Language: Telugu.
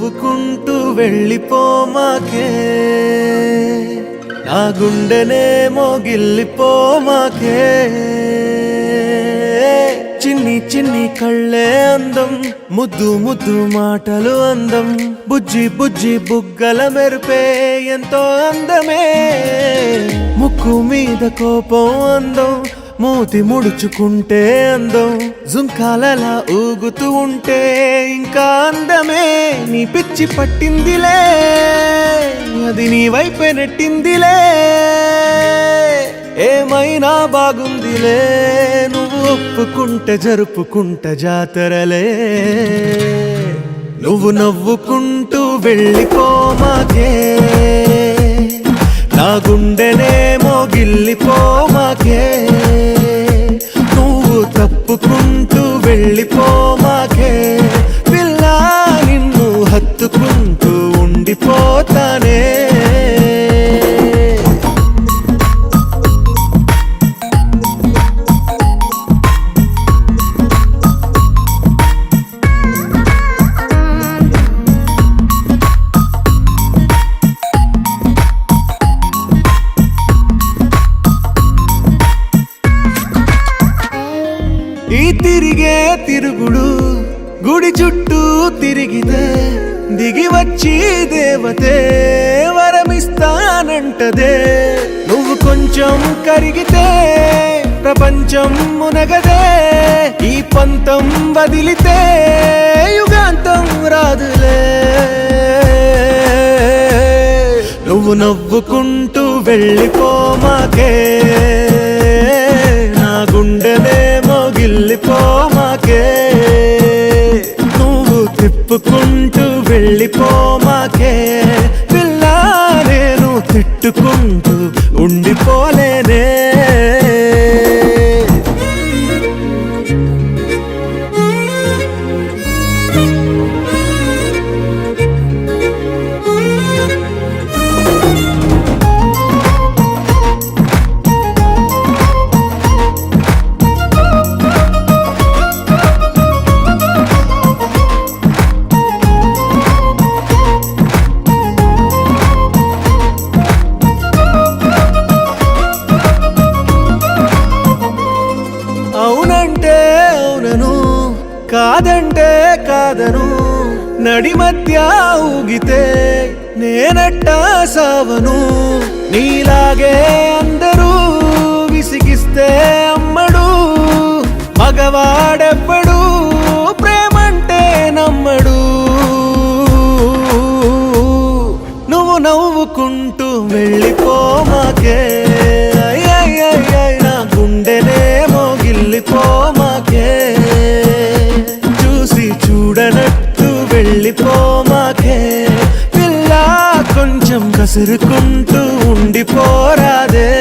నవ్వుకుంటూ వెళ్ళిపోమాకే, నా గుండెనేమో గిల్లిపోమాకే. చిన్ని చిన్ని కళ్ళే అందం, ముద్దు ముద్దు మాటలు అందం, బుజ్జి బుజ్జి బుగ్గల మెరుపే ఎంతో అందమే. ముక్కు మీద కోపం అందం, మూతి ముడుచుకుంటే అందం, జుంకాలలా ఊగుతూ ఉంటే ఇంకా అందమే. నీ పిచ్చి పట్టిందిలే, అది నీ వైపే నెట్టిందిలే. ఏమైనా బాగుందిలే, నువ్వు ఒప్పుకుంటే జరుపుకుంటే జాతరలే. నువ్వు నవ్వుకుంటూ వెళ్ళిపోమాకే, నా గుండెనేమో గిల్లిపోమాకే. నువ్వు తప్పుకుంటూ వెళ్ళిపోమాకే, పిల్ల నిన్ను హత్తుకుంటూ ఉండిపోతానే. ఈ తిరిగే తిరుగుడు గుడి చుట్టూ తిరిగితే, దిగి వచ్చి దేవతే వరమిస్తానంటదే. నువ్వు కొంచెం కరిగితే ప్రపంచం మునగదే. ఈ పంతం వదిలితే యుగాంతం రాదులే. నువ్వు నవ్వుకుంటూ వెళ్ళిపోమాకే, నా గుండెనేమో గిల్లిపోమాకే. నువ్వు తిప్పుకుంటూ వెళ్ళిపోమాకే, పిల్ల నేను తిట్టుకుంటూ ఉండిపోలేనే. అవునంటే అవునను, కాదంటే కాదను, నడి మధ్య ఊగితే నేనట్టా సావను. నీలాగే అందరూ విసిగిస్తే అమ్మడు, మగవాడెవ్వడు ప్రేమంటే నమ్మడు. నువ్వు నవ్వుకుంటూ వెళ్ళిపోమాకే, నా గుండెనేమో గిల్లిపోమాకే. చూసి చూడనట్టు వెళ్ళిపోమాకే, పిల్ల కొంచెం కసురుకుంటూ ఉండిపోరాదే.